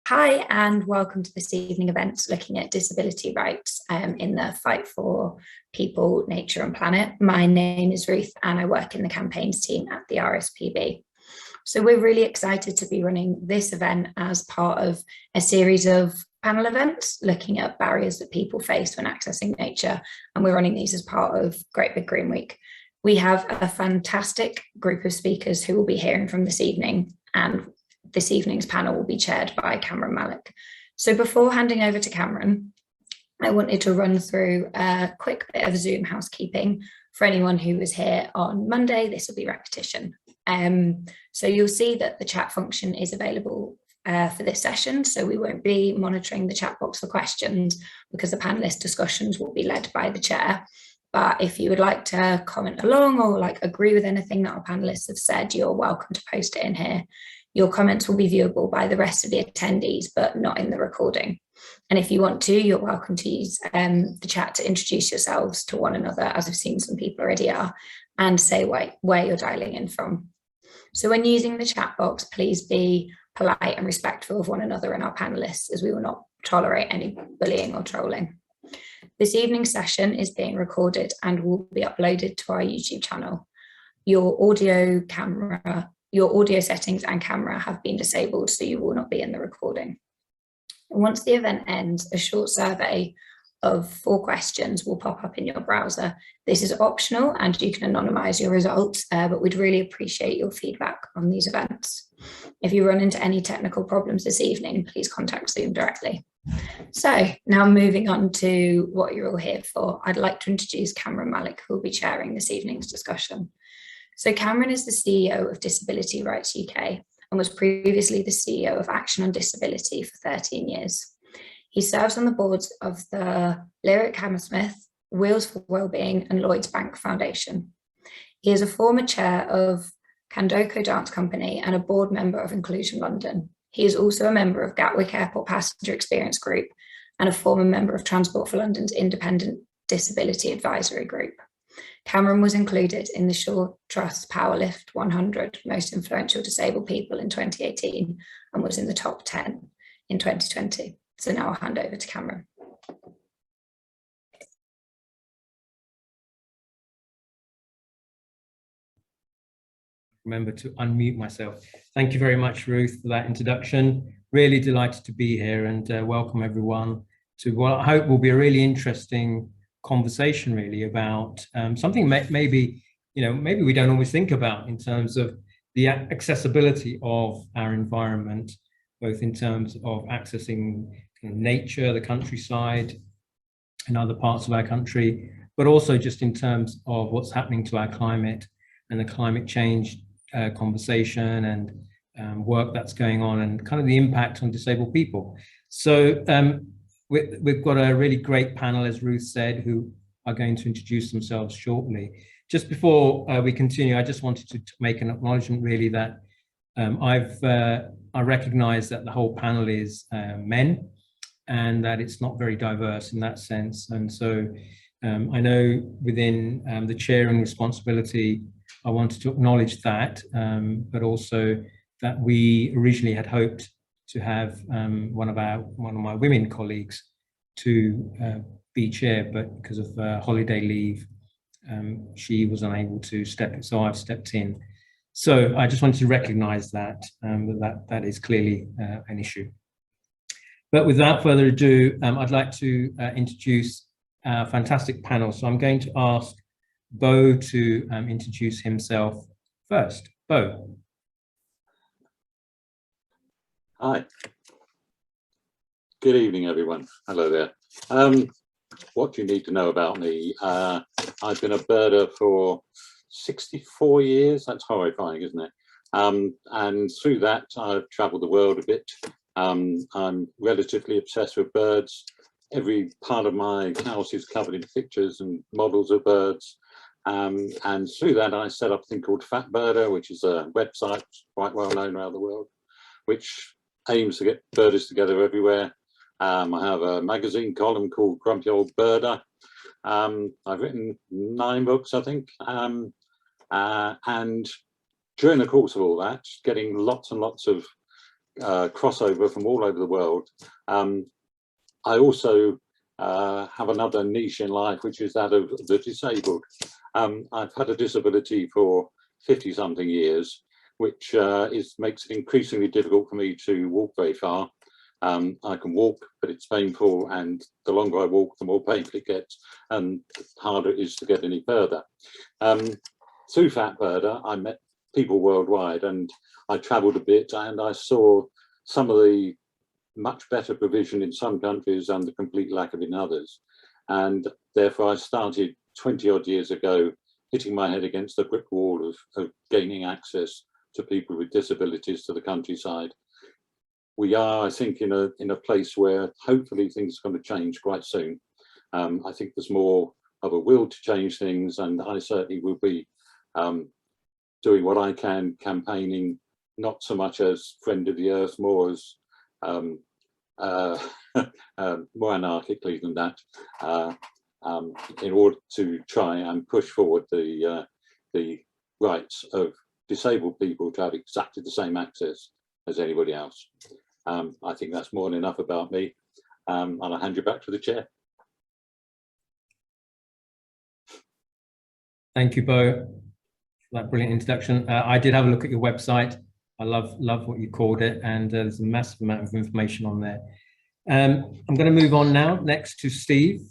Hi, and welcome to this evening event looking at disability rights in the fight for people, nature and planet. My name is Ruth and I work in the campaigns team at the RSPB. So we're really excited to be running this event as part of a series of panel events looking at barriers that people face when accessing nature, and we're running these as part of Great Big Green Week. We have a fantastic group of speakers who will be hearing from this evening, and this evening's panel will be chaired by Cameron Malik. So before handing over to Cameron, I wanted to run through a quick bit of Zoom housekeeping. For anyone who was here on Monday, this will be repetition. So you'll see that the chat function is available for this session, so we won't be monitoring the chat box for questions because the panelist discussions will be led by the chair. But if you would like to comment along or agree with anything that our panelists have said, you're welcome to post it in here. Your comments will be viewable by the rest of the attendees, but not in the recording. And if you want to, you're welcome to use the chat to introduce yourselves to one another, as I've seen some people already are, and say where you're dialing in from. So when using the chat box, please be polite and respectful of one another and our panelists, as we will not tolerate any bullying or trolling. This evening's session is being recorded and will be uploaded to our YouTube channel. Your audio settings and camera have been disabled, so you will not be in the recording. Once the event ends, a short survey of 4 questions will pop up in your browser. This is optional and you can anonymize your results, but we'd really appreciate your feedback on these events. If you run into any technical problems this evening, please contact Zoom directly. So now moving on to what you're all here for, I'd like to introduce Cameron Malik, who will be chairing this evening's discussion. So Cameron is the CEO of Disability Rights UK and was previously the CEO of Action on Disability for 13 years. He serves on the boards of the Lyric Hammersmith, Wheels for Wellbeing and Lloyds Bank Foundation. He is a former chair of Candoko Dance Company and a board member of Inclusion London. He is also a member of Gatwick Airport Passenger Experience Group and a former member of Transport for London's Independent Disability Advisory Group. Cameron was included in the Shaw Trust Powerlift 100 Most Influential Disabled People in 2018 and was in the top 10 in 2020. So now I'll hand over to Cameron. Remember to unmute myself. Thank you very much, Ruth, for that introduction. Really delighted to be here and welcome everyone to what I hope will be a really interesting conversation really about something maybe we don't always think about in terms of the accessibility of our environment, both in terms of accessing nature, the countryside and other parts of our country, but also just in terms of what's happening to our climate and the climate change conversation and work that's going on and kind of the impact on disabled people. So we've got a really great panel, as Ruth said, who are going to introduce themselves shortly. Just before we continue, I just wanted to make an acknowledgement really that I recognize that the whole panel is men and that it's not very diverse in that sense. And so I know within the chairing responsibility, I wanted to acknowledge that, but also that we originally had hoped to have one of my women colleagues to be chair, but because of holiday leave, she was unable to step in, so I've stepped in. So I just wanted to recognise that that is clearly an issue. But without further ado, I'd like to introduce our fantastic panel. So I'm going to ask Bo to introduce himself first. Bo. Hi. Good evening, everyone. Hello there. What do you need to know about me? I've been a birder for 64 years. That's horrifying, isn't it? And through that, I've travelled the world a bit. I'm relatively obsessed with birds. Every part of my house is covered in pictures and models of birds. And through that, I set up a thing called Fat Birder, which is a website quite well known around the world, which aims to get birders together everywhere. I have a magazine column called Grumpy Old Birder. I've written 9 books, I think. And during the course of all that, getting lots and lots of crossover from all over the world. I also have another niche in life, which is that of the disabled. I've had a disability for 50-something years, which makes it increasingly difficult for me to walk very far. I can walk, but it's painful, and the longer I walk, the more painful it gets, and the harder it is to get any further. Through Fat Birder, I met people worldwide, and I travelled a bit, and I saw some of the much better provision in some countries and the complete lack of in others. And therefore I started 20-odd years ago hitting my head against the brick wall of gaining access to people with disabilities to the countryside. We are, I think, in a place where hopefully things are going to change quite soon. I think there's more of a will to change things, and I certainly will be doing what I can, campaigning, not so much as friend of the earth, more as more anarchically than that, in order to try and push forward the rights of disabled people to have exactly the same access as anybody else. I think that's more than enough about me, and I'll hand you back to the chair. Thank you, Bo, for that brilliant introduction. I did have a look at your website. I love what you called it, and there's a massive amount of information on there. I'm going to move on now, next to Steve.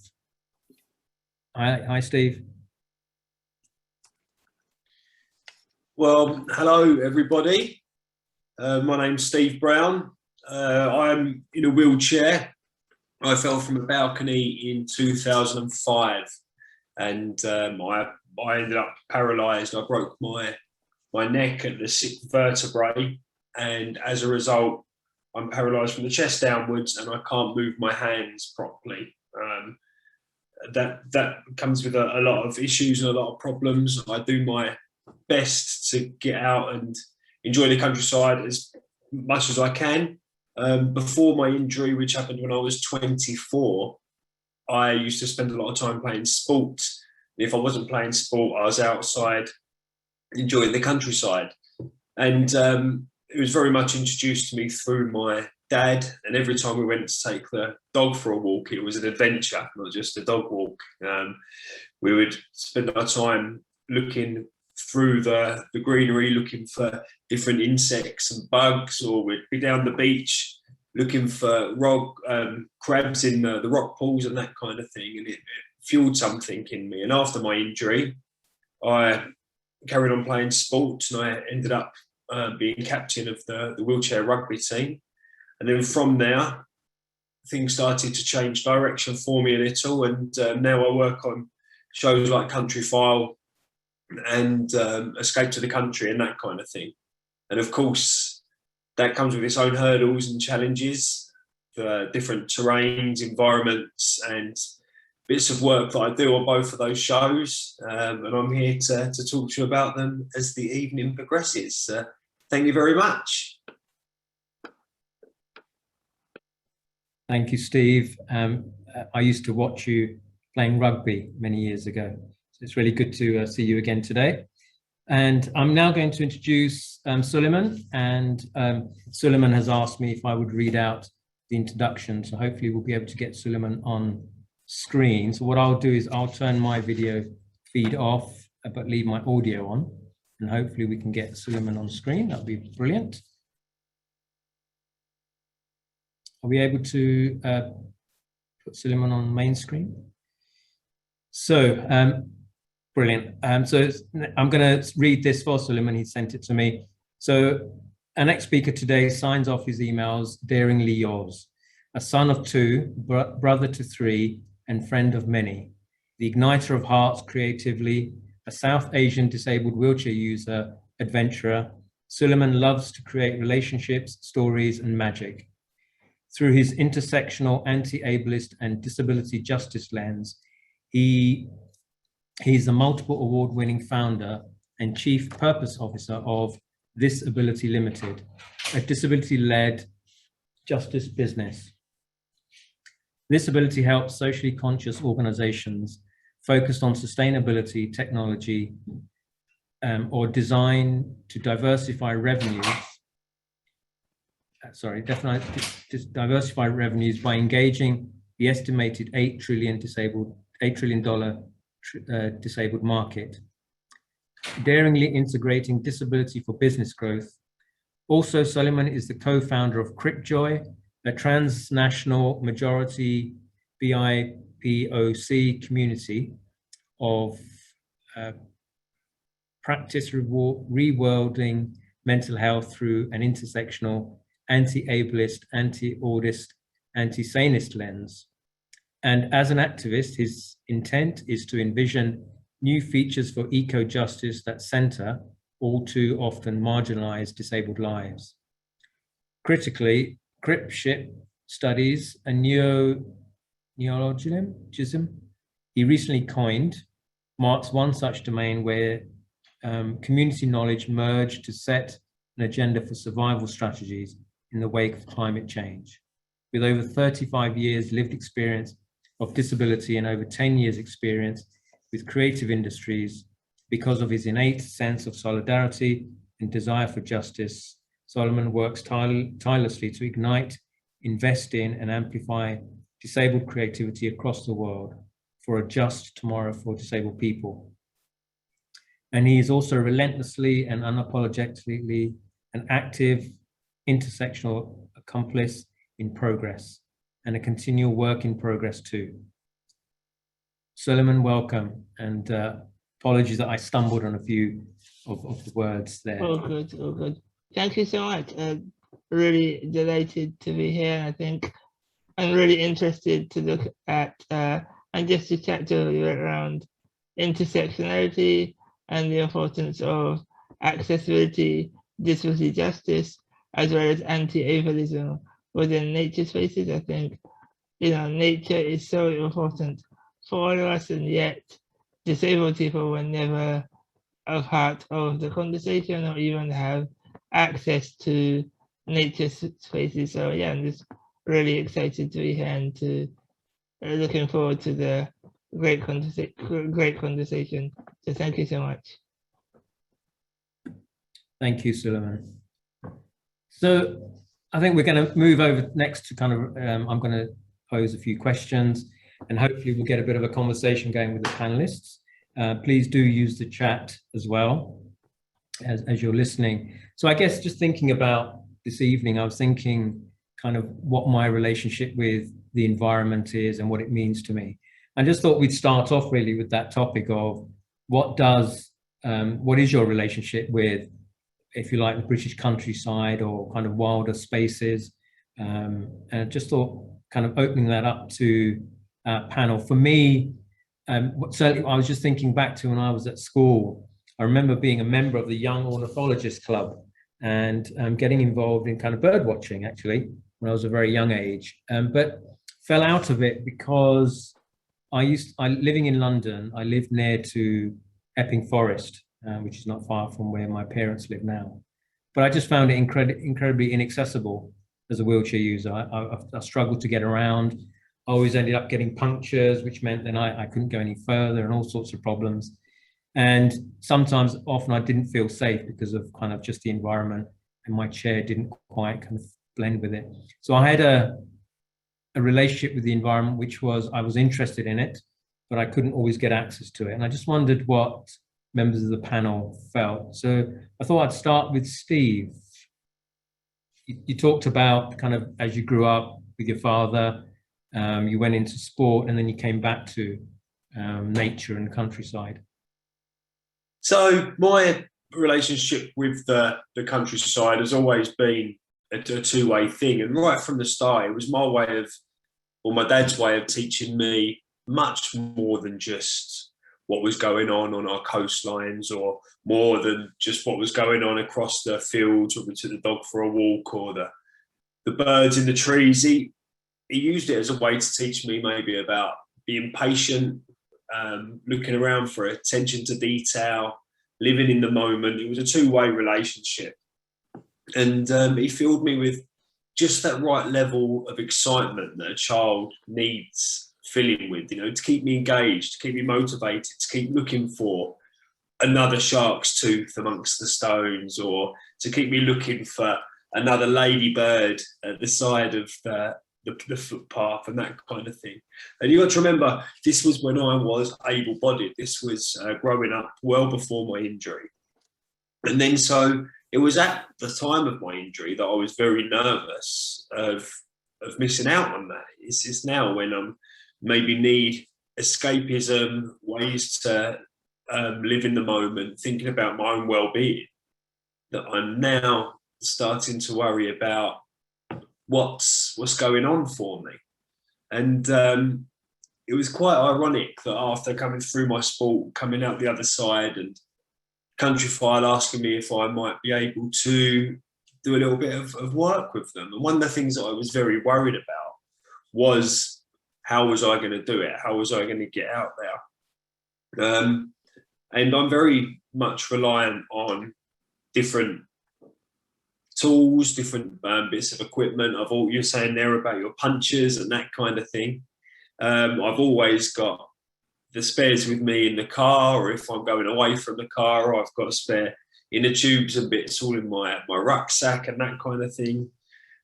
Hi, Steve. Well, hello, everybody. My name's Steve Brown. I'm in a wheelchair. I fell from a balcony in 2005, and I ended up paralysed. I broke my neck at the 6th vertebrae, and as a result, I'm paralysed from the chest downwards, and I can't move my hands properly. That comes with a lot of issues and a lot of problems. I do my best to get out and enjoy the countryside as much as I can. Before my injury, which happened when I was 24, I used to spend a lot of time playing sport. If I wasn't playing sport, I was outside enjoying the countryside. And it was very much introduced to me through my dad. And every time we went to take the dog for a walk, it was an adventure, not just a dog walk. We would spend our time looking through the greenery, looking for different insects and bugs, or we'd be down the beach looking for crabs in the rock pools and that kind of thing. And it fueled something in me. And after my injury, I carried on playing sports, and I ended up being captain of the wheelchair rugby team. And then from there, things started to change direction for me a little. And now I work on shows like Country File and Escape to the Country and that kind of thing. And of course, that comes with its own hurdles and challenges, the different terrains, environments, and bits of work that I do on both of those shows. And I'm here to talk to you about them as the evening progresses. Thank you very much. Thank you, Steve. I used to watch you playing rugby many years ago. So it's really good to see you again today. And I'm now going to introduce Suleiman. And Suleiman has asked me if I would read out the introduction. So hopefully we'll be able to get Suleiman on screen. So what I'll do is I'll turn my video feed off, but leave my audio on. And hopefully we can get Suleiman on screen. That'll be brilliant. Are we able to put Suleiman on main screen? So, brilliant. So I'm going to read this for Suleiman. He sent it to me. So our next speaker today signs off his emails, daringly yours. A son of two, brother to three, and friend of many. The igniter of hearts creatively, a South Asian disabled wheelchair user, adventurer, Suleiman loves to create relationships, stories, and magic. Through his intersectional, anti-ableist, and disability justice lens, he's a multiple award-winning founder and chief purpose officer of This Ability Limited, a disability-led justice business. This ability helps socially conscious organizations focused on sustainability, technology, or design to diversify revenues diversify revenues by engaging the estimated $8 trillion disabled market, daringly integrating disability for business growth. Also, Suleiman is the co-founder of CripJoy, a transnational majority BIPOC community of practice rewilding mental health through an intersectional, anti-ableist, anti-audist, anti-sanist lens. And as an activist, his intent is to envision new features for eco-justice that center all too often marginalized disabled lives. Critically, Cripship studies a neologism he recently coined, marks one such domain where community knowledge merged to set an agenda for survival strategies in the wake of climate change. With over 35 years lived experience of disability and over 10 years experience with creative industries, because of his innate sense of solidarity and desire for justice, Suleiman works tirelessly to ignite, invest in, and amplify disabled creativity across the world for a just tomorrow for disabled people. And he is also relentlessly and unapologetically an active intersectional accomplice in progress and a continual work in progress too. Suleiman, welcome, and apologies that I stumbled on a few of the words there. All good, all good. Thank you so much. Really delighted to be here. I think I'm really interested to look at and just to chat to you around intersectionality and the importance of accessibility, disability justice, as well as anti-ableism within nature spaces. I think, nature is so important for all of us, and yet disabled people were never a part of the conversation or even have access to nature spaces. So yeah, I'm just really excited to be here and to looking forward to the great conversation. So thank you so much. Thank you, Suleiman. So I think we're going to move over next to kind of, I'm going to pose a few questions and hopefully we'll get a bit of a conversation going with the panelists. Please do use the chat as well as you're listening. So I guess just thinking about this evening, I was thinking kind of what my relationship with the environment is and what it means to me. I just thought we'd start off really with that topic of what is your relationship with, if you like, the British countryside or kind of wilder spaces. And I just thought kind of opening that up to panel. For me, certainly I was just thinking back to when I was at school. I remember being a member of the Young Ornithologist Club and getting involved in kind of bird watching actually when I was a very young age, but fell out of it because living in London, I lived near to Epping Forest, which is not far from where my parents live now. But I just found it incredibly inaccessible as a wheelchair user. I struggled to get around. I always ended up getting punctures, which meant then I couldn't go any further and all sorts of problems. And often I didn't feel safe because of kind of just the environment, and my chair didn't quite kind of blend with it. So I had a relationship with the environment, which was, I was interested in it, but I couldn't always get access to it. And I just wondered what members of the panel felt. So I thought I'd start with Steve. You talked about kind of as you grew up with your father, you went into sport and then you came back to nature and countryside. So my relationship with the countryside has always been a two-way thing. And right from the start, it was my dad's way of teaching me much more than just what was going on our coastlines, or more than just what was going on across the fields when we took the dog for a walk, or the birds in the trees. He used it as a way to teach me maybe about being patient, looking around for attention to detail, living in the moment. It was a two-way relationship. And he filled me with just that right level of excitement that a child needs filling with, to keep me engaged, to keep me motivated, to keep looking for another shark's tooth amongst the stones, or to keep me looking for another ladybird at the side of the footpath and that kind of thing. And you got to remember, this was when I was able-bodied. This was growing up well before my injury. And then so it was at the time of my injury that I was very nervous of missing out on that. It's now when I'm maybe need escapism, ways to live in the moment, thinking about my own well-being, that I'm now starting to worry about what's going on for me. And it was quite ironic that after coming through my sport, coming out the other side, and Countryfile asking me if I might be able to do a little bit of work with them. And one of the things that I was very worried about was, how was I going to do it? How was I going to get out there? And I'm very much reliant on different tools, different bits of equipment. Of all you're saying there about your punches and that kind of thing. I've always got the spares with me in the car, or if I'm going away from the car, I've got a spare inner tubes and bits all in my rucksack and that kind of thing.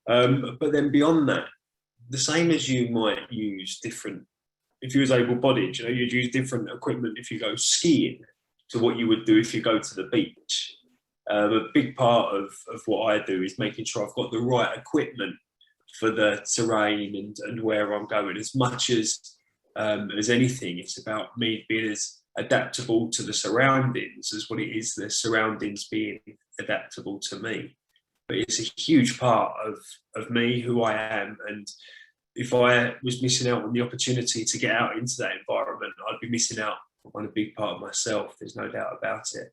But then beyond that, the same as you might use different, if you was able-bodied, you know, you'd use different equipment if you go skiing to what you would do if you go to the beach. A big part of what I do is making sure I've got the right equipment for the terrain and where I'm going. As much as anything, it's about me being as adaptable to the surroundings as what it is the surroundings being adaptable to me. But it's a huge part of me, who I am. And if I was missing out on the opportunity to get out into that environment, I'd be missing out on a big part of myself. There's no doubt about it.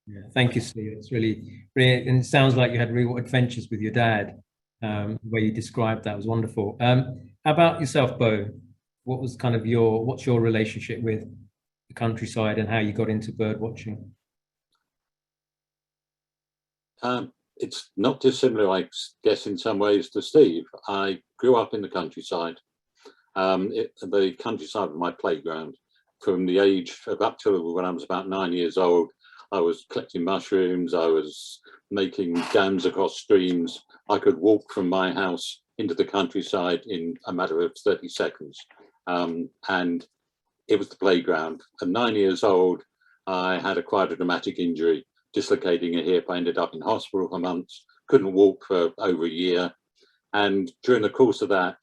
Yeah, thank you, Steve. It's really, and it sounds like you had real adventures with your dad. The way you described that was wonderful. How about yourself, Bo? What was kind of what's your relationship with the countryside and how you got into bird watching? It's not dissimilar, I guess, in some ways to Steve. I grew up in the countryside. The countryside was my playground. From the age of up to when I was about 9 years old, I was collecting mushrooms, I was making dams across streams. I could walk from my house into the countryside in a matter of 30 seconds. And it was the playground. At 9 years old, I had acquired a traumatic injury, dislocating a hip. I ended up in hospital for months, couldn't walk for over a year. And during the course of that,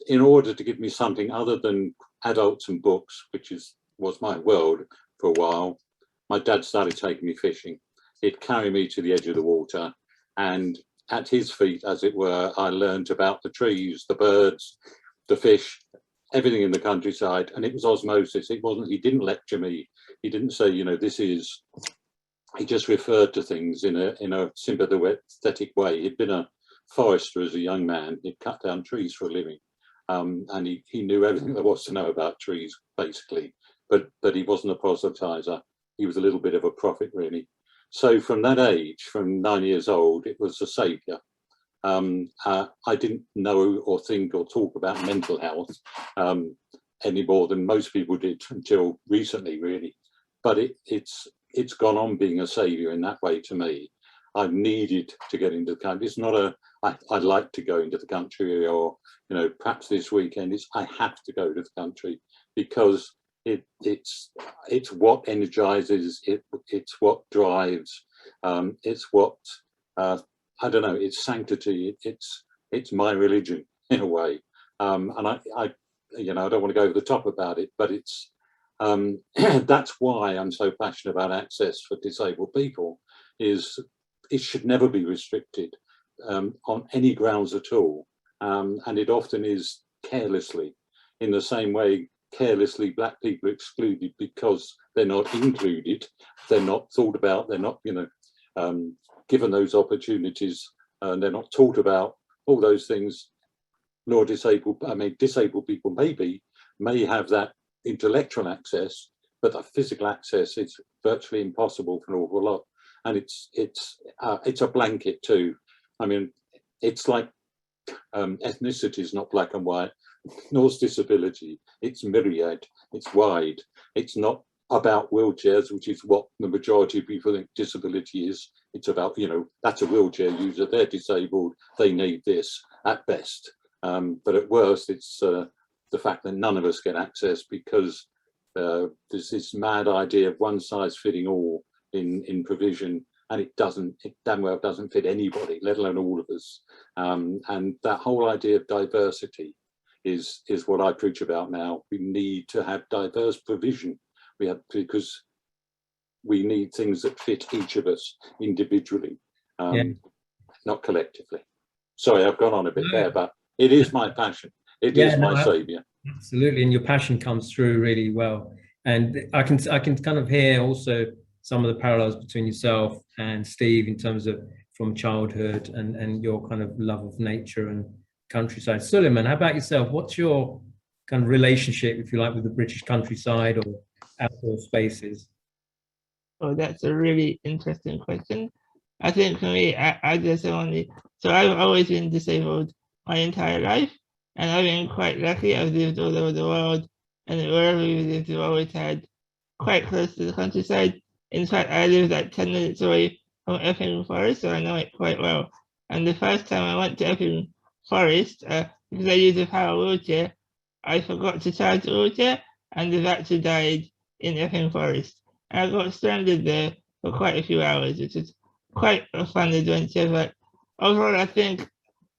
in order to give me something other than adults and books, which was my world for a while, my dad started taking me fishing. He'd carry me to the edge of the water, and at his feet, as it were, I learned about the trees, the birds, the fish, everything in the countryside. And it was osmosis. He didn't lecture me. He didn't say, you know, he just referred to things in a sympathetic way. He'd been a forester as a young man. He'd cut down trees for a living. And he knew everything there was to know about trees, basically. But he wasn't a proselytizer. He was a little bit of a prophet, really. So from that age, from 9 years old, it was a saviour. I didn't know or think or talk about mental health any more than most people did until recently, really. But it's gone on being a saviour in that way to me. I needed to get into the country. It's not I'd like to go into the country, or, you know, perhaps this weekend. I have to go to the country because it's what energizes, it's what drives, it's what I don't know, it's sanctity, it's my religion in a way. And I you know, I don't want to go over the top about it, but it's that's why I'm so passionate about access for disabled people. It should never be restricted on any grounds at all, and it often is carelessly. In the same way, carelessly, black people are excluded because they're not included, they're not thought about, they're not, you know, given those opportunities, and they're not taught about all those things. Nor disabled people may have that intellectual access, but the physical access is virtually impossible for an awful lot. And it's a blanket too. I mean, it's like ethnicity is not black and white, nor is disability. It's myriad, it's wide. It's not about wheelchairs, which is what the majority of people think disability is. It's about, you know, that's a wheelchair user, they're disabled, they need this at best. But at worst, it's the fact that none of us get access because there's this mad idea of one size fitting all in provision, and it damn well doesn't fit anybody, let alone all of us. And that whole idea of diversity is what I preach about now. We need to have diverse provision. Because we need things that fit each of us individually, not collectively. Sorry, I've gone on a bit there, but it is my passion. It is my saviour. Absolutely, and your passion comes through really well. And I can kind of hear also some of the parallels between yourself and Steve in terms of from childhood and your kind of love of nature and countryside. Suleiman, how about yourself? What's your kind of relationship, if you like, with the British countryside or outdoor spaces? Oh, that's a really interesting question. I think for me, so I've always been disabled my entire life, and I've been quite lucky. I've lived all over the world, and wherever we've lived, we've always had quite close to the countryside. In fact, I live like 10 minutes away from Epping Forest, so I know it quite well. And the first time I went to Epping Forest, because I use a power wheelchair, I forgot to charge the wheelchair, and the battery died in Epping Forest. And I got stranded there for quite a few hours, which is quite a fun adventure. But overall, I think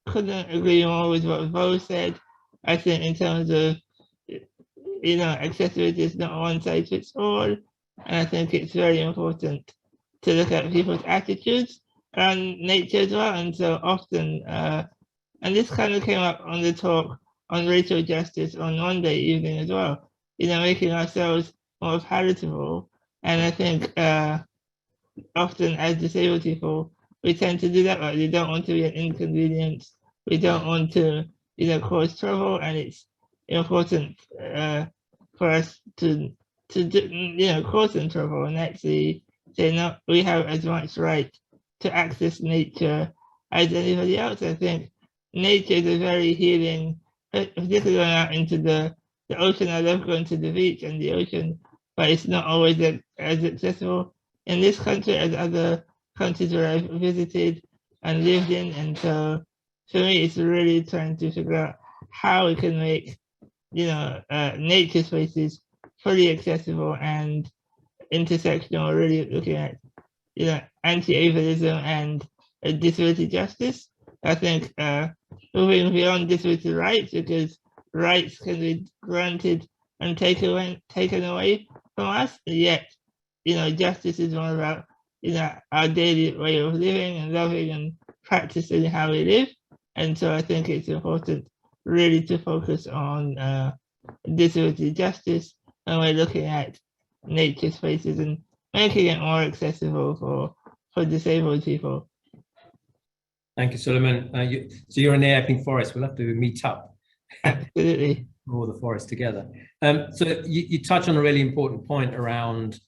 couldn't agree more with what Bo said. I think in terms of, you know, accessibility is not one size fits all. And I think it's very important to look at people's attitudes around nature as well. And so often, and this kind of came up on the talk on racial justice on Monday evening as well, you know, making ourselves more palatable. And I think often as disabled people, we tend to do that, right? We don't want to be an inconvenience. We don't want to, you know, cause trouble. And it's important for us to do, you know, cause some trouble and actually say, no, we have as much right to access nature as anybody else. I think nature is a very healing, particularly going out into the ocean. I love going to the beach and the ocean, but it's not always as accessible in this country as other countries where I've visited and lived in. And so for me, it's really trying to figure out how we can make, you know, nature spaces fully accessible and intersectional, really looking at, you know, anti-ableism and disability justice. I think moving beyond disability rights, because rights can be granted and taken away from us, yet, you know, justice is more about, you know, our daily way of living and loving and practicing how we live. And so I think it's important really to focus on disability justice, and we're looking at nature spaces and making it more accessible for disabled people. Thank you, Suleiman. So you're in the Epping Forest. We'll have to meet up. Absolutely. All the forest together. So you touch on a really important point around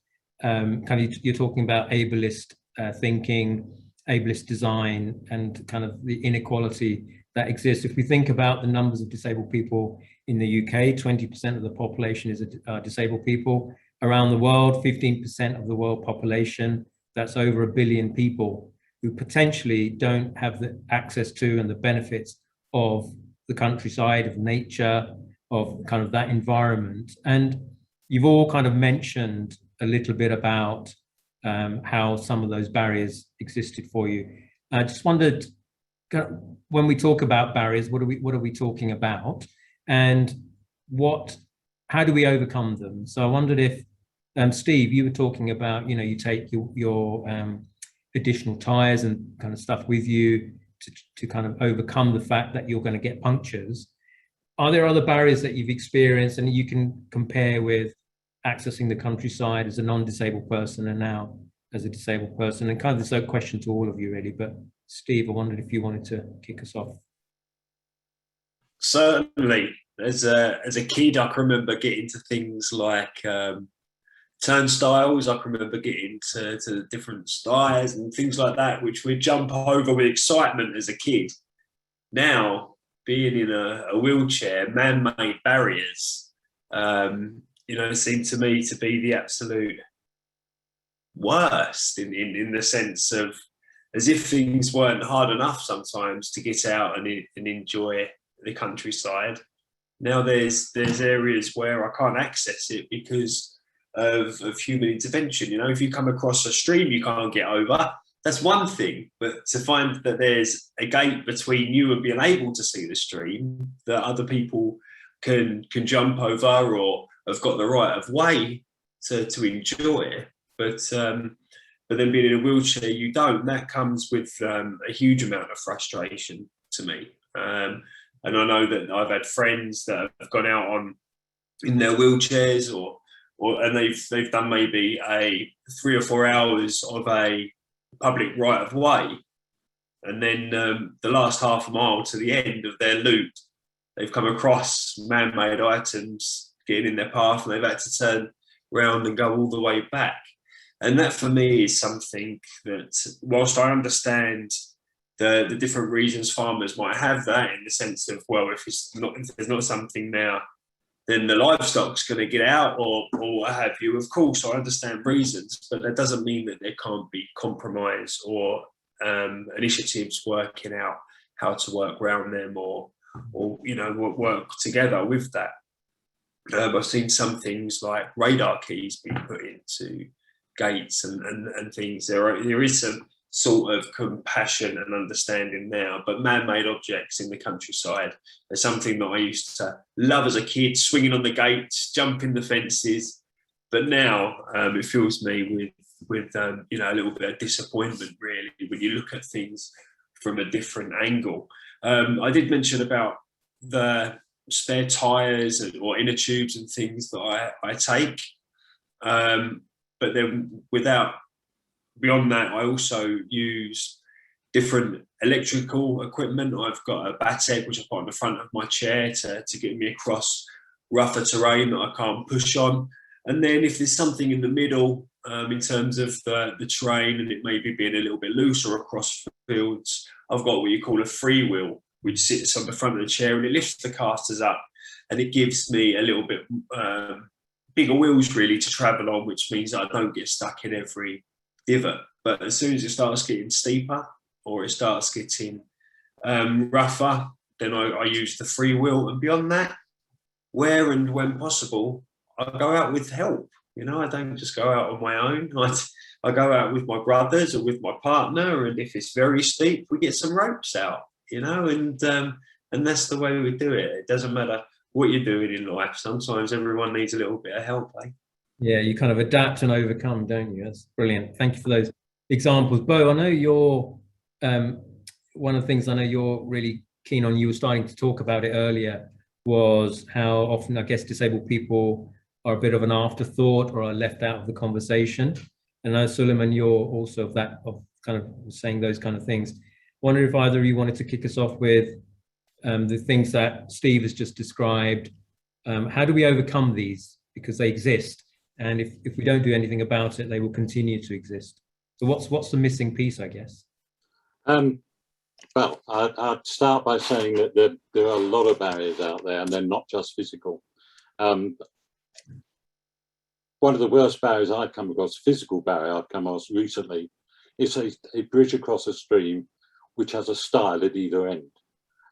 kind of, you're talking about ableist thinking, ableist design, and kind of the inequality that exists. If we think about the numbers of disabled people in the UK, 20% of the population is disabled people. Around the world, 15% of the world population, that's over 1 billion people who potentially don't have the access to and the benefits of the countryside, of nature, of kind of that environment. And you've all kind of mentioned a little bit about how some of those barriers existed for you. I just wondered, when we talk about barriers, what are we talking about, and how do we overcome them? So I wondered if Steve, you were talking about, you know, you take your additional tires and kind of stuff with you to kind of overcome the fact that you're going to get punctures. Are there other barriers that you've experienced and you can compare with accessing the countryside as a non-disabled person and now as a disabled person? And kind of this is a question to all of you really, but Steve, I wondered if you wanted to kick us off. Certainly. As a kid, I can remember getting to things like turnstiles. I can remember getting to different styres and things like that, which we'd jump over with excitement as a kid. Now, being in a wheelchair, man-made barriers you know, seem to me to be the absolute worst in the sense of, as if things weren't hard enough sometimes to get out and enjoy the countryside. Now there's areas where I can't access it because of human intervention. You know, if you come across a stream you can't get over, that's one thing. But to find that there's a gate between you and being able to see the stream that other people can jump over or have got the right of way to enjoy, but then being in a wheelchair you don't. That comes with a huge amount of frustration to me. And I know that I've had friends that have gone out in their wheelchairs and they've done maybe 3 or 4 hours of a public right of way, and then the last half a mile to the end of their loop, they've come across man-made items getting in their path, and they've had to turn around and go all the way back. And that for me is something that, whilst I understand the different reasons farmers might have that, in the sense of, well, if there's not something now, then the livestock's going to get out or what have you. Of course, I understand reasons, but that doesn't mean that there can't be compromise or initiatives working out how to work around them or you know, work together with that. I've seen some things like radar keys being put into gates and things. There is some sort of compassion and understanding now, but man-made objects in the countryside are something that I used to love as a kid, swinging on the gates, jumping the fences, but now it fills me with you know, a little bit of disappointment, really, when you look at things from a different angle. I did mention about the spare tires or inner tubes and things that I take, but then beyond that, I also use different electrical equipment. I've got a bat egg which I put on the front of my chair to get me across rougher terrain that I can't push on. And then if there's something in the middle in terms of the terrain, and it may be being a little bit looser across fields, I've got what you call a free wheel, which sits on the front of the chair and it lifts the casters up, and it gives me a little bit bigger wheels really to travel on, which means that I don't get stuck in every divot. But as soon as it starts getting steeper or it starts getting rougher, then I use the free wheel. And beyond that, where and when possible, I go out with help. You know, I don't just go out on my own. I go out with my brothers or with my partner, and if it's very steep, we get some ropes out, you know, and that's the way we do it. It doesn't matter what you're doing in life. Sometimes everyone needs a little bit of help, eh? Yeah, you kind of adapt and overcome, don't you? That's brilliant. Thank you for those examples. Bo, I know you're, one of the things I know you're really keen on, you were starting to talk about it earlier, was how often, I guess, disabled people are a bit of an afterthought or are left out of the conversation. And I know, Suleiman, you're also of kind of saying those kind of things. Wonder if either of you wanted to kick us off with the things that Steve has just described. How do we overcome these? Because they exist. And if we don't do anything about it, they will continue to exist. So what's the missing piece, I guess? Well, I'd start by saying that there are a lot of barriers out there, and they're not just physical. One of the worst barriers I've come across, physical barrier I've come across recently, is a bridge across a stream which has a stile at either end.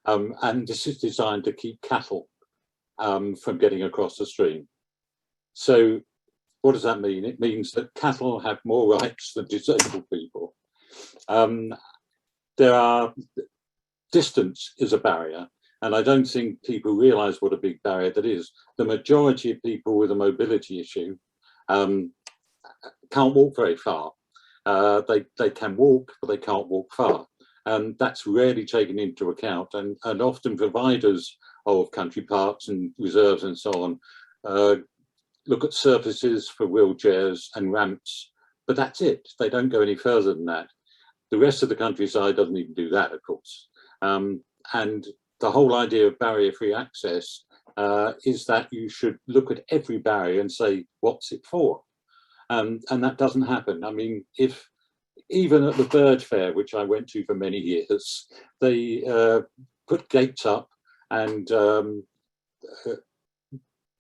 And this is designed to keep cattle from getting across the stream. So what does that mean? It means that cattle have more rights than disabled people. Distance is a barrier, and I don't think people realise what a big barrier that is. The majority of people with a mobility issue can't walk very far. They can walk, but they can't walk far. And that's rarely taken into account. And often providers of country parks and reserves and so on look at surfaces for wheelchairs and ramps, but that's it. They don't go any further than that. The rest of the countryside doesn't even do that, of course. And the whole idea of barrier-free access is that you should look at every barrier and say, what's it for? And that doesn't happen. I mean, even at the bird fair, which I went to for many years, they put gates up and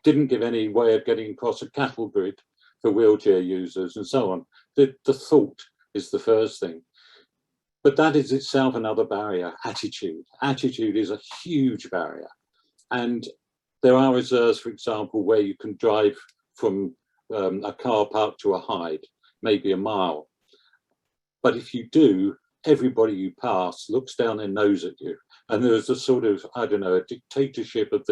didn't give any way of getting across a cattle grid for wheelchair users and so on. The thought is the first thing. But that is itself another barrier, attitude. Attitude is a huge barrier. And there are reserves, for example, where you can drive from a car park to a hide, maybe a mile. But if you do, everybody you pass looks down their nose at you. And there's a sort of, I don't know, a dictatorship of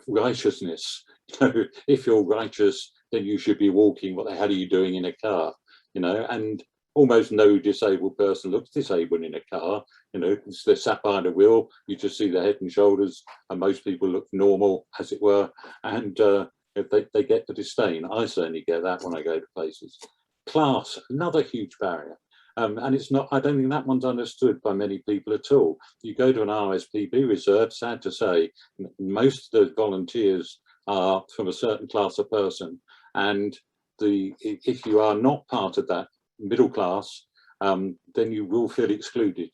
righteousness. You know, if you're righteous, then you should be walking. What the hell are you doing in a car? You know, and almost no disabled person looks disabled in a car. You know, they're sat behind a wheel, you just see the head and shoulders, and most people look normal, as it were. And if they get the disdain. I certainly get that when I go to places. Class, another huge barrier. And it's not, I don't think that one's understood by many people at all. You go to an RSPB reserve, sad to say, most of the volunteers are from a certain class of person. And if you are not part of that middle class, then you will feel excluded,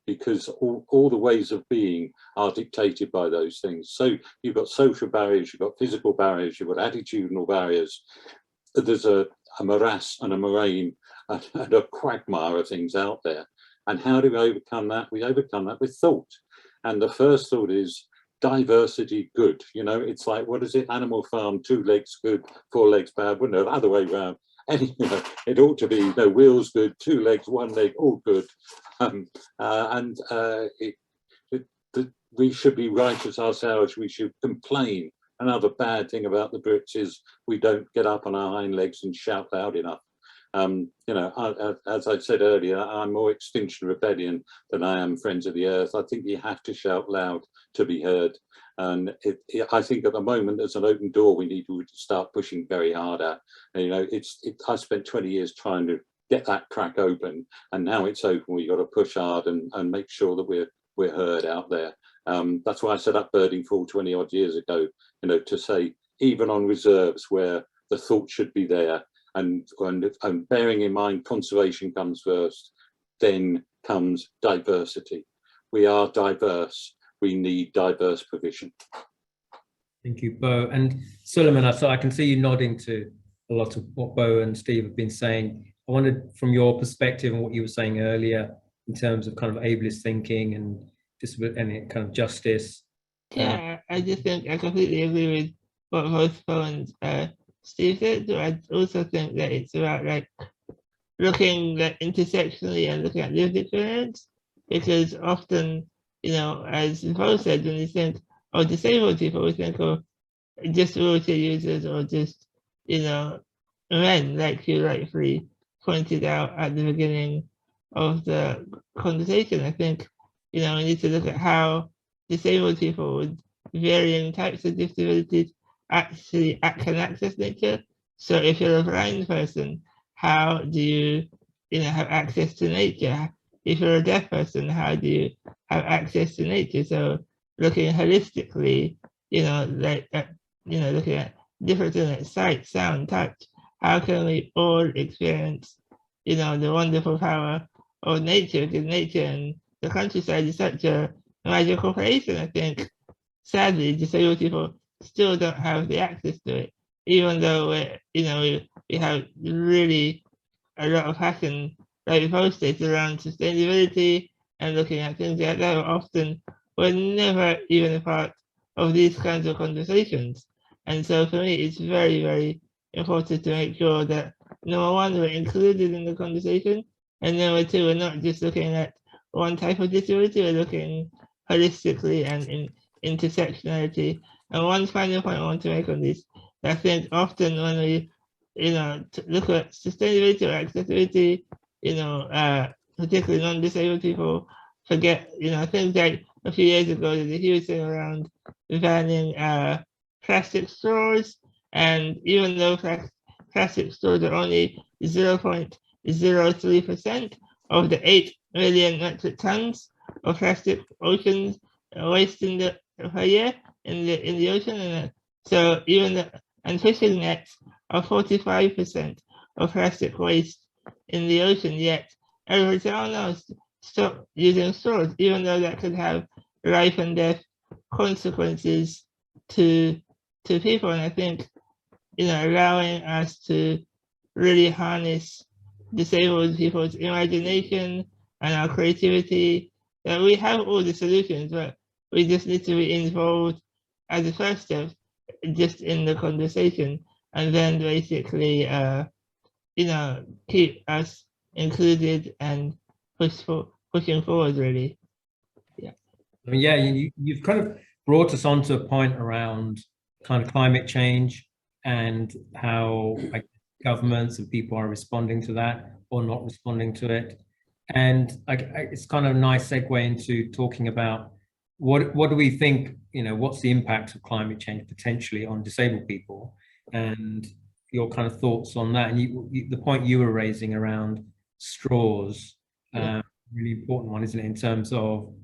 because all the ways of being are dictated by those things. So you've got social barriers, you've got physical barriers, you've got attitudinal barriers. There's a morass and a moraine and a quagmire of things out there. And how do we overcome that? We overcome that with thought. And the first thought is diversity good. You know, it's like, what is it? Animal Farm, 2 legs good, 4 legs bad. Well, no, the other way around. And, you know, it ought to be, no, wheels good, 2 legs, 1 leg, all good. We should be righteous ourselves. We should complain. Another bad thing about the Brits is we don't get up on our hind legs and shout loud enough. You know, as I said earlier, I'm more Extinction Rebellion than I am Friends of the Earth. I think you have to shout loud to be heard. And I think at the moment there's an open door we need to start pushing very hard at. And, you know, I spent 20 years trying to get that crack open, and now it's open. We've got to push hard and make sure that we're heard out there. That's why I set up Birding Pool 20 odd years ago, you know, to say even on reserves where the thought should be there, and bearing in mind conservation comes first, then comes diversity. We are diverse. We need diverse provision. Thank you, Bo. And Suleiman, I can see you nodding to a lot of what Bo and Steve have been saying. I wondered, from your perspective and what you were saying earlier, in terms of kind of ableist thinking and disability, kind of justice. Yeah, I just think I completely agree with what both Bo and Steve said. I also think that it's about like looking like intersectionally and looking at lived experience, because often, you know, as Bo said, when you think of disabled people, we think of just wheelchair users or just, you know, men, like you rightfully pointed out at the beginning of the conversation. I think, you know, we need to look at how disabled people with varying types of disabilities actually can access nature. So if you're a blind person, how do you know, have access to nature? If you're a deaf person, how do you have access to nature? So looking holistically, you know, like looking at different things like sight, sound, touch. How can we all experience, you know, the wonderful power of nature? Because nature and the countryside is such a magical place, and I think sadly disabled people still don't have the access to it, even though we have really a lot of passion, like Bo states, around sustainability and looking at things like that. Often we're never even a part of these kinds of conversations. And so for me, it's very, very important to make sure that, number one, we're included in the conversation, and number two, we're not just looking at one type of disability, we're looking holistically and in intersectionality. And one final point I want to make on this, I think often when we, you know, look at sustainability or accessibility, you know, particularly non-disabled people forget, you know, things like a few years ago, there's a huge thing around banning plastic straws. And even though plastic straws are only 0.03% of the 8 million metric tons of plastic oceans waste per year in the ocean, and so and fishing nets are 45% of plastic waste in the ocean. Yet everybody says, "Oh no, stop using straws," even though that could have life and death consequences to people. And I think, allowing us to really harness disabled people's imagination and our creativity, that we have all the solutions, but we just need to be involved as a first step, just in the conversation, and then basically, keep us included and pushing forward, really. Yeah. I mean, yeah, you've kind of brought us on to a point around kind of climate change and how governments and people are responding to that or not responding to it. And it's kind of a nice segue into talking about what do we think, what's the impact of climate change potentially on disabled people, and your kind of thoughts on that. And the point you were raising around straws, really important one, isn't it, in terms of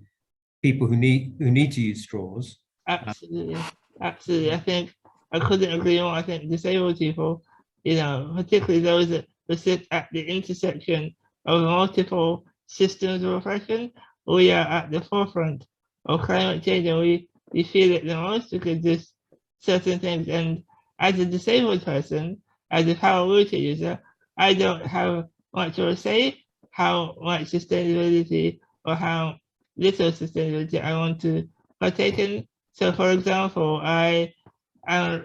people who need to use straws. Absolutely. I think I couldn't agree more. I think disabled people, particularly those that sit at the intersection of multiple systems of oppression, we are at the forefront of climate change, and we feel it the most because there's certain things. And as a disabled person, as a power wheelchair user, I don't have much of a say how much sustainability or how little sustainability I want to partake in. So, for example, I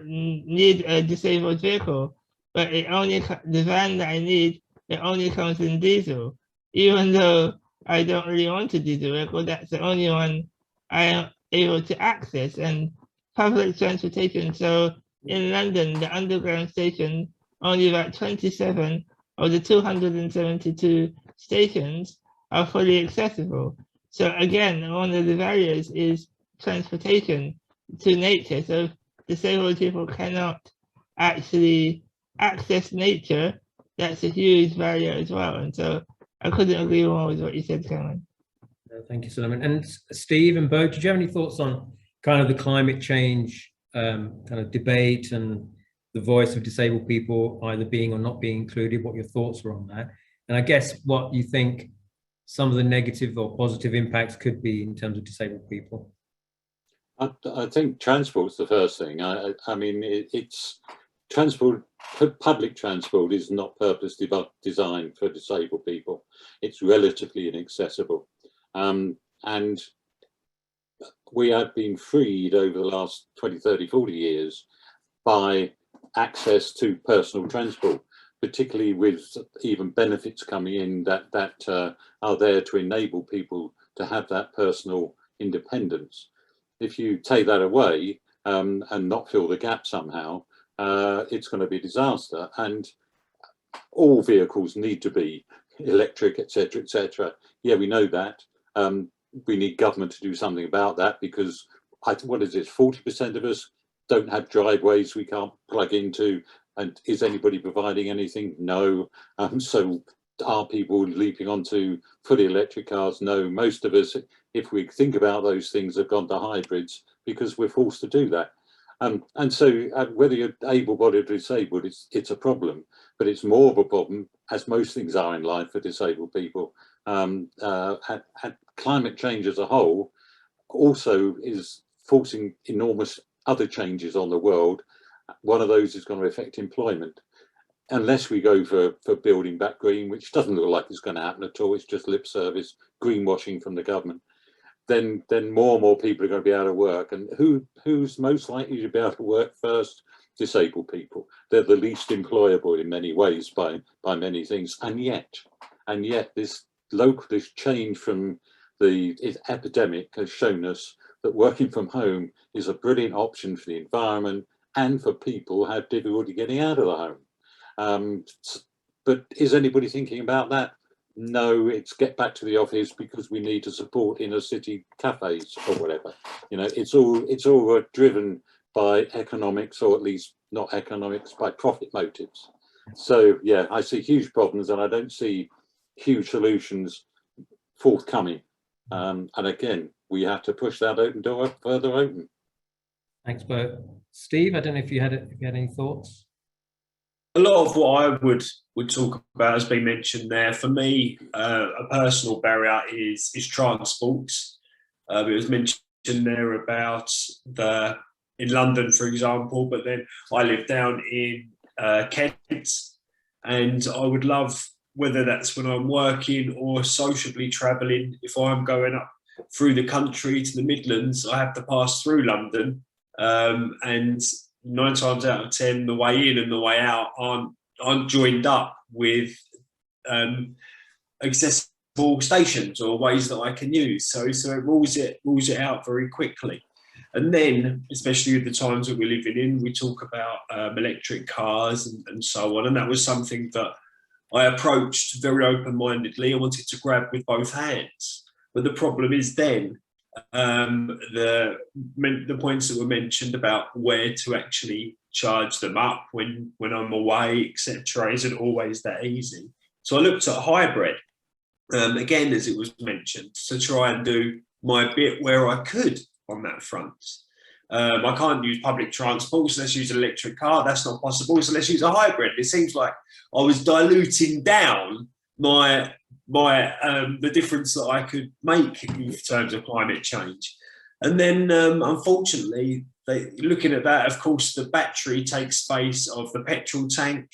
need a disabled vehicle, but the van that I need, it only comes in diesel. Even though I don't really want a diesel vehicle, that's the only one I am able to access. And public transportation, so in London, the underground station, only about 27 of the 272 stations are fully accessible. So again, one of the barriers is transportation to nature. So disabled people cannot actually access nature. That's a huge barrier as well. And so I couldn't agree more with what you said, Cameron. Thank you, Solomon. And Steve and Bo, did you have any thoughts on kind of the climate change kind of debate and the voice of disabled people either being or not being included? What your thoughts were on that? And I guess what you think some of the negative or positive impacts could be in terms of disabled people? I think transport's the first thing. I mean, it's transport. Public transport is not purposely designed for disabled people. It's relatively inaccessible, and we have been freed over the last 20, 30, 40 years by access to personal transport, particularly with even benefits coming in that are there to enable people to have that personal independence. If you take that away and not fill the gap somehow, it's going to be a disaster. And all vehicles need to be electric, etc., etc. Yeah, we know that. We need government to do something about that, because what is it? 40% of us don't have driveways we can't plug into. And is anybody providing anything? No. So are people leaping onto fully electric cars? No. Most of us, if we think about those things, have gone to hybrids because we're forced to do that. And so whether you're able-bodied or disabled, it's a problem, but it's more of a problem, as most things are in life for disabled people. And climate change as a whole also is forcing enormous other changes on the world. One of those is going to affect employment. Unless we go for building back green, which doesn't look like it's going to happen at all, it's just lip service, greenwashing from the government, then more and more people are going to be out of work. And who's most likely to be out of work first? Disabled people. They're the least employable in many ways by many things. And yet this change from the epidemic has shown us that working from home is a brilliant option for the environment and for people who have difficulty getting out of the home. But is anybody thinking about that? No, it's get back to the office because we need to support inner city cafes or whatever. It's all driven by economics, or at least not economics, by profit motives. So yeah, I see huge problems, and I don't see huge solutions forthcoming. And again, we have to push that open door further open. Thanks, Bert. Steve, I don't know if you had any thoughts. A lot of what I would talk about has been mentioned there. For me, a personal barrier is transport. It was mentioned there about the in London, for example, but then I live down in Kent, and I would love, whether that's when I'm working or sociably travelling, if I'm going up through the country to the Midlands, I have to pass through London, and 9 times out of 10, the way in and the way out aren't joined up with accessible stations or ways that I can use. So it rules it out very quickly. And then, especially with the times that we're living in, we talk about electric cars and so on. And that was something that I approached very open-mindedly. I wanted to grab with both hands. But the problem is then the points that were mentioned about where to actually charge them up when I'm away, etc., isn't always that easy. So I looked at hybrid, again, as it was mentioned, to try and do my bit where I could on that front. I can't use public transport, so let's use an electric car. That's not possible, so let's use a hybrid. It seems like I was diluting down the difference that I could make in terms of climate change. And then, unfortunately, looking at that, of course, the battery takes space of the petrol tank.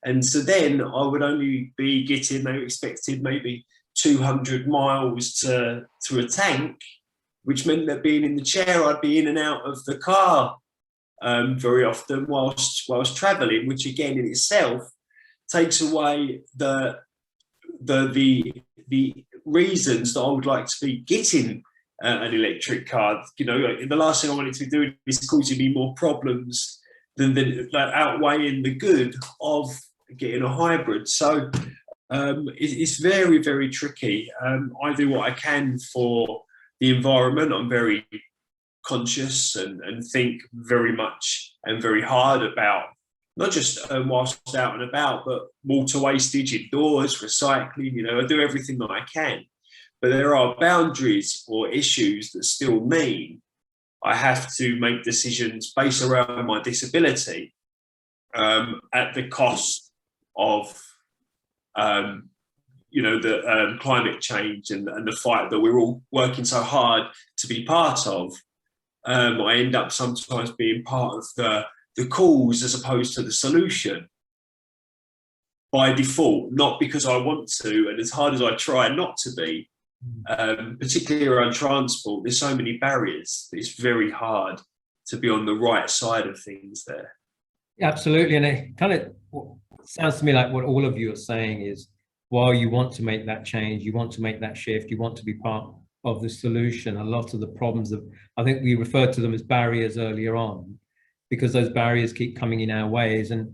And so then I would only be getting, they expected maybe 200 miles to a tank, which meant that being in the chair, I'd be in and out of the car very often whilst travelling, which again in itself takes away the reasons that I would like to be getting an electric car. You know, the last thing I wanted to be doing is causing me more problems than outweighing the good of getting a hybrid. So it's very, very tricky. I do what I can for the environment. I'm very conscious and think very much and very hard about not just whilst out and about, but water wastage indoors, recycling. You know, I do everything that I can, but there are boundaries or issues that still mean I have to make decisions based around my disability at the cost of the climate change and the fight that we're all working so hard to be part of. I end up sometimes being part of the cause as opposed to the solution by default, not because I want to, and as hard as I try not to be, particularly around transport, there's so many barriers that it's very hard to be on the right side of things there. Absolutely, and it kind of sounds to me like what all of you are saying is, while you want to make that change, you want to make that shift, you want to be part of the solution, a lot of the problems I think we referred to them as barriers earlier on, because those barriers keep coming in our ways. And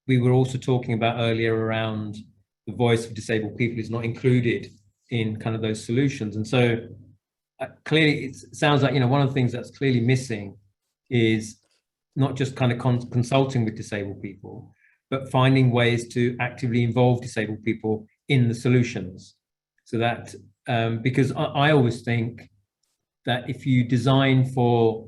we were also talking about earlier around the voice of disabled people is not included in kind of those solutions. And so clearly it sounds like, you know, one of the things that's clearly missing is not just kind of consulting with disabled people, but finding ways to actively involve disabled people in the solutions. So that, because I always think that if you design for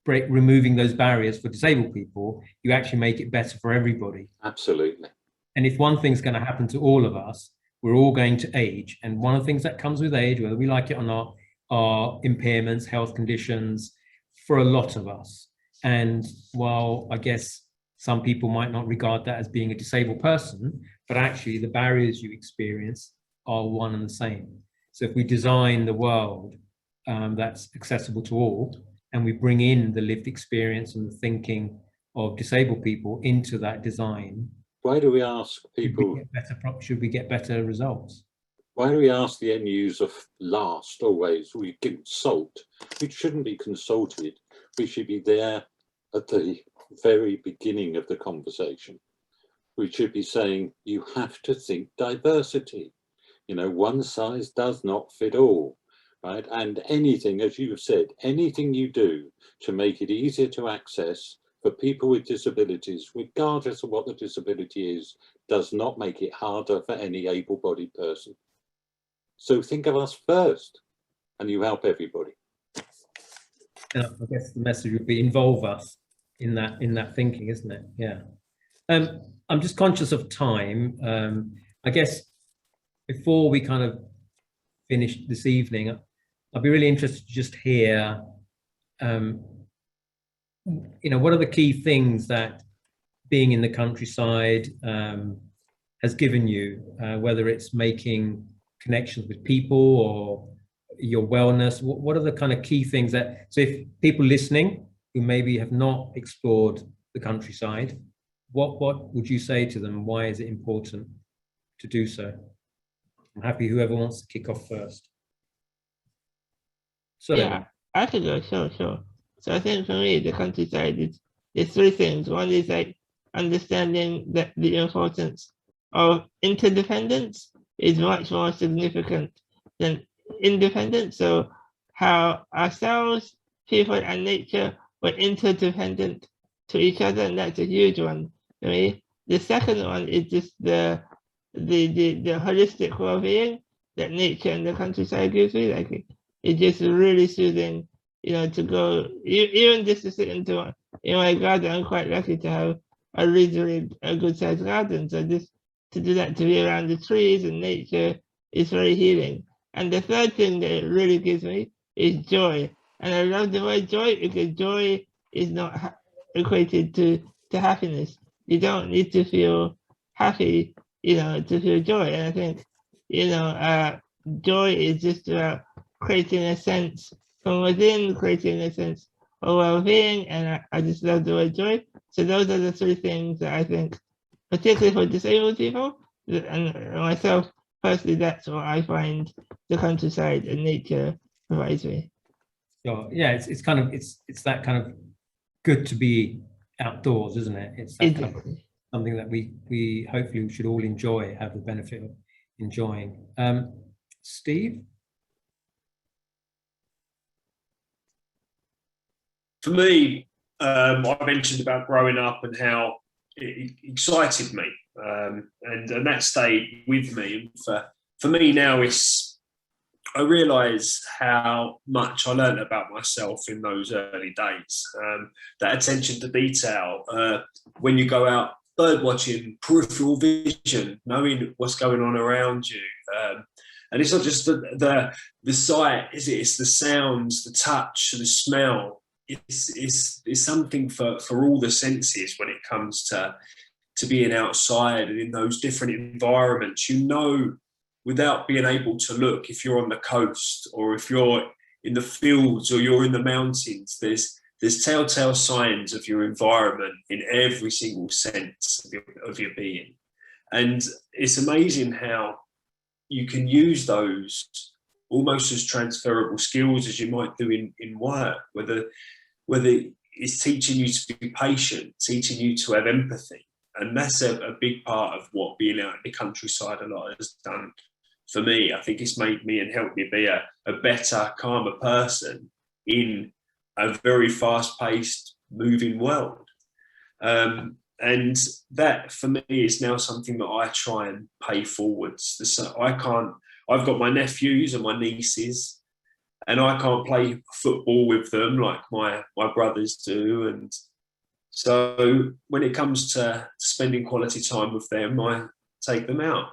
removing those barriers for disabled people, you actually make it better for everybody. Absolutely. And if one thing's going to happen to all of us, we're all going to age. And one of the things that comes with age, whether we like it or not, are impairments, health conditions for a lot of us. And while I guess some people might not regard that as being a disabled person, but actually the barriers you experience are one and the same. So if we design the world that's accessible to all, and we bring in the lived experience and the thinking of disabled people into that design, why do we ask people, should we get better results? Why do we ask the end user last always? We consult. We shouldn't be consulted. We should be there at the very beginning of the conversation. We should be saying, you have to think diversity. You know, one size does not fit all, right? And anything, as you've said, anything you do to make it easier to access for people with disabilities, regardless of what the disability is, does not make it harder for any able-bodied person. So think of us first, and you help everybody. I guess the message would be involve us in that thinking, isn't it? Yeah. I'm just conscious of time. I guess before we kind of finish this evening, I'd be really interested to just hear what are the key things that being in the countryside has given you, whether it's making connections with people or your wellness? What are the kind of key things that, so if people listening who maybe have not explored the countryside, what would you say to them? Why is it important to do so? I'm happy whoever wants to kick off first. So Yeah, I could go, sure. So I think for me, the countryside is three things. One is like understanding that the importance of interdependence is much more significant than independence. So how ourselves, people and nature were interdependent to each other, and that's a huge one for me. The second one is just the holistic well-being that nature and the countryside gives me. Like it's just really soothing, to go, even just to sit in my garden. I'm quite lucky to have a reasonably good sized garden. So just to do that, to be around the trees and nature is very healing. And the third thing that it really gives me is joy. And I love the word joy because joy is not equated to happiness. You don't need to feel happy, to feel joy. And I think, joy is just about creating a sense from within, creating a sense of well-being, and I just love the word joy. So those are the three things that I think, particularly for disabled people, and myself personally, that's what I find the countryside and nature provides me. sure. Yeah, it's kind of it's that kind of good to be outdoors, isn't it? It's that kind of something that we hopefully should all enjoy, have the benefit of enjoying. Steve? For me, I mentioned about growing up and how it excited me, and that stayed with me. And for me now, I realise how much I learned about myself in those early days. That attention to detail, when you go out bird watching, peripheral vision, knowing what's going on around you. And it's not just the sight, is it? It's the sounds, the touch, the smell. It's something for all the senses when it comes to being outside and in those different environments. Without being able to look, if you're on the coast or if you're in the fields or you're in the mountains, there's telltale signs of your environment in every single sense of your being. And it's amazing how you can use those almost as transferable skills as you might do in work, whether it's teaching you to be patient, teaching you to have empathy. And that's a big part of what being out in the countryside a lot has done for me. I think it's made me and helped me be a better, calmer person in a very fast-paced, moving world. And that, for me, is now something that I try and pay forwards. I've got my nephews and my nieces, and I can't play football with them like my brothers do. And so when it comes to spending quality time with them, I take them out.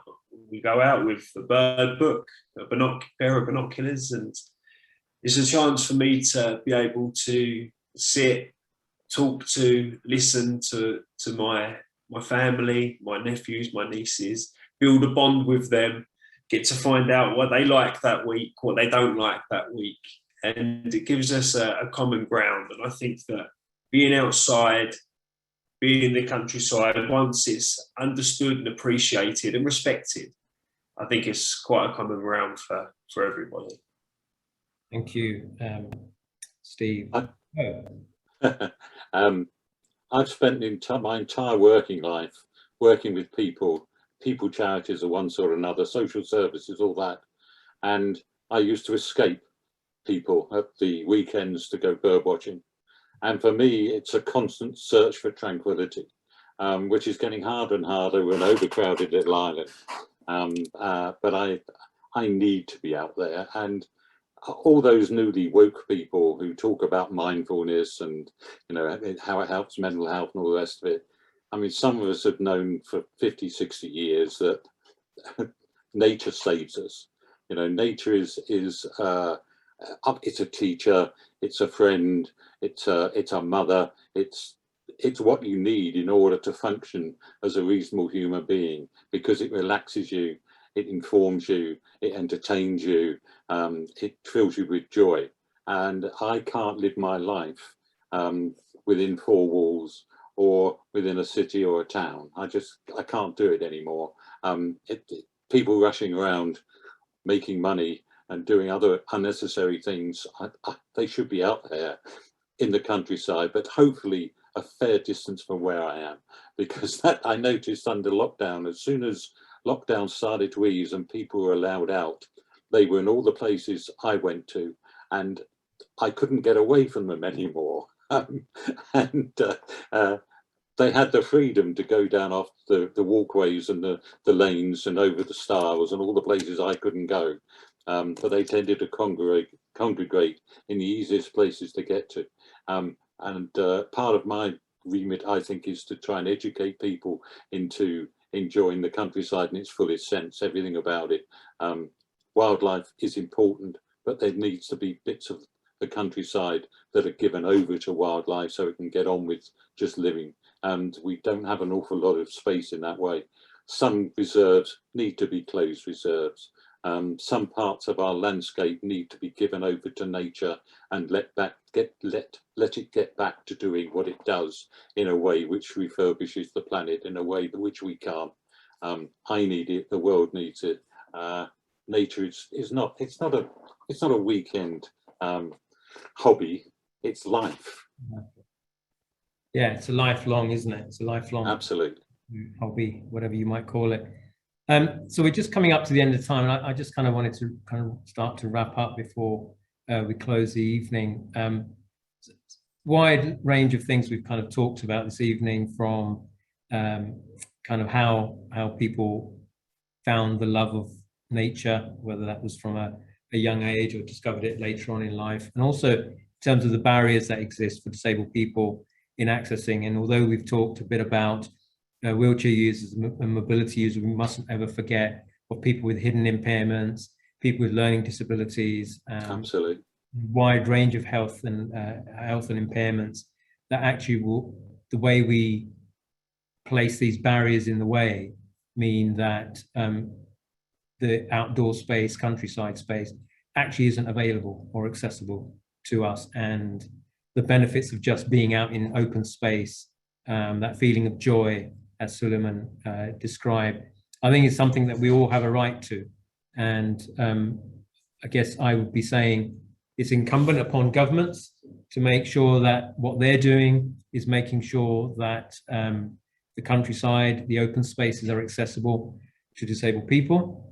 We go out with a bird book, a pair of binoculars, and it's a chance for me to be able to sit, talk to, listen to my family, my nephews, my nieces, build a bond with them, get to find out what they like that week, what they don't like that week. And it gives us a common ground. And I think that being outside, being in the countryside, once it's understood and appreciated and respected, I think it's quite a common ground for everybody. Thank you, Steve. I've spent my entire working life working with people charities of one sort or another, social services, all that. And I used to escape people at the weekends to go bird watching. And for me, it's a constant search for tranquility, which is getting harder and harder with an overcrowded little island. But I need to be out there. And all those newly woke people who talk about mindfulness and, how it helps mental health and all the rest of it. I mean, some of us have known for 50, 60 years that nature saves us. Nature is it's a teacher, it's a friend, it's a mother, it's what you need in order to function as a reasonable human being, because it relaxes you, it informs you, it entertains you, it fills you with joy. And I can't live my life within four walls or within a city or a town. I can't do it anymore. People rushing around making money and doing other unnecessary things, they should be out there in the countryside, but hopefully a fair distance from where I am, because that I noticed under lockdown, as soon as lockdown started to ease and people were allowed out, they were in all the places I went to, and I couldn't get away from them anymore. They had the freedom to go down off the walkways and the lanes and over the stars and all the places I couldn't go. But they tended to congregate in the easiest places to get to. Part of my remit, I think, is to try and educate people into enjoying the countryside in its fullest sense, everything about it. Wildlife is important, but there needs to be bits of the countryside that are given over to wildlife so it can get on with just living. And we don't have an awful lot of space in that way. Some reserves need to be closed reserves. Some parts of our landscape need to be given over to nature and let it get back to doing what it does in a way which refurbishes the planet in a way which we can't. I need it. The world needs it. Nature is not a weekend hobby. It's life. Yeah, it's a lifelong, isn't it? It's a lifelong absolute hobby, whatever you might call it. So we're just coming up to the end of time, and I just kind of wanted to kind of start to wrap up before we close the evening. Wide range of things we've kind of talked about this evening, from kind of how people found the love of nature, whether that was from a young age or discovered it later on in life, and also in terms of the barriers that exist for disabled people in accessing. And although we've talked a bit about wheelchair users and mobility users, we mustn't ever forget of people with hidden impairments, people with learning disabilities, absolutely, wide range of health and impairments that actually the way we place these barriers in the way mean that the outdoor space, countryside space, actually isn't available or accessible to us. And the benefits of just being out in open space, that feeling of joy, as Suleiman described, I think is something that we all have a right to. And I guess I would be saying it's incumbent upon governments to make sure that what they're doing is making sure that the countryside, the open spaces are accessible to disabled people.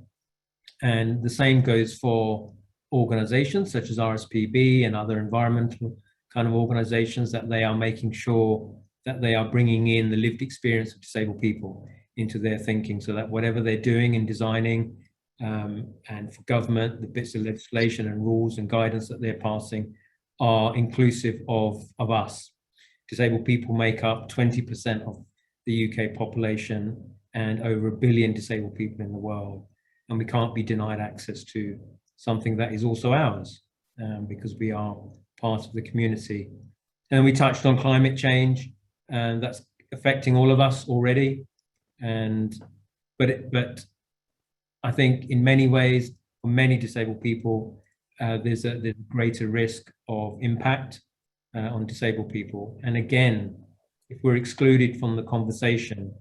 And the same goes for organizations such as RSPB and other environmental kind of organizations, that they are making sure that they are bringing in the lived experience of disabled people into their thinking, so that whatever they're doing in designing and for government, the bits of legislation and rules and guidance that they're passing are inclusive of us. Disabled people make up 20% of the UK population and over 1 billion disabled people in the world. And we can't be denied access to something that is also ours, because we are part of the community. And we touched on climate change, and that's affecting all of us already. But I think in many ways, for many disabled people, there's a greater risk of impact on disabled people. And again, if we're excluded from the conversation,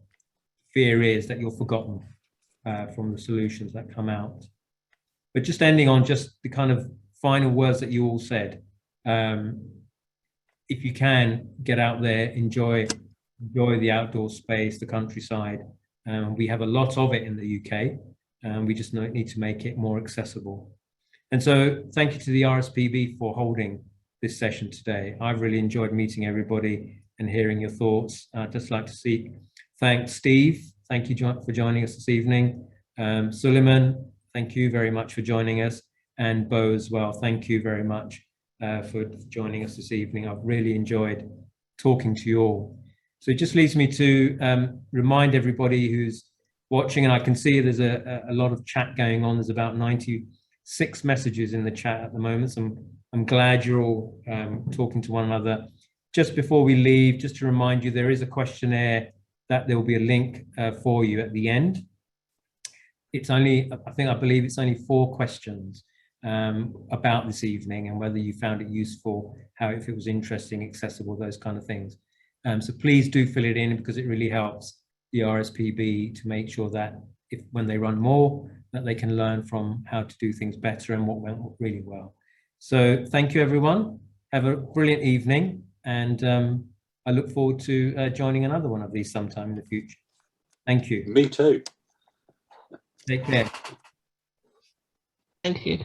fear is that you're forgotten from the solutions that come out. But just ending on just the kind of final words that you all said, if you can get out there, enjoy the outdoor space, the countryside. We have a lot of it in the UK, and we just need to make it more accessible. And so thank you to the RSPB for holding this session today. I've really enjoyed meeting everybody and hearing your thoughts. I'd just like to thank Steve. Thank you for joining us this evening. Suleiman, thank you very much for joining us. And Bo as well, thank you very much for joining us this evening. I've really enjoyed talking to you all. So it just leaves me to remind everybody who's watching, and I can see there's a lot of chat going on. There's about 97 6 messages in the chat at the moment, so I'm glad you're all talking to one another. Just before we leave, just to remind you, there is a questionnaire that there will be a link for you at the end. It's only, I believe it's only 4 questions about this evening and whether you found it useful, if it was interesting, accessible, those kind of things. So please do fill it in, because it really helps the RSPB to make sure that when they run more, that they can learn from how to do things better and what went really well. So thank you, everyone. Have a brilliant evening, and I look forward to joining another one of these sometime in the future. Thank you. Me too. Take care. Thank you.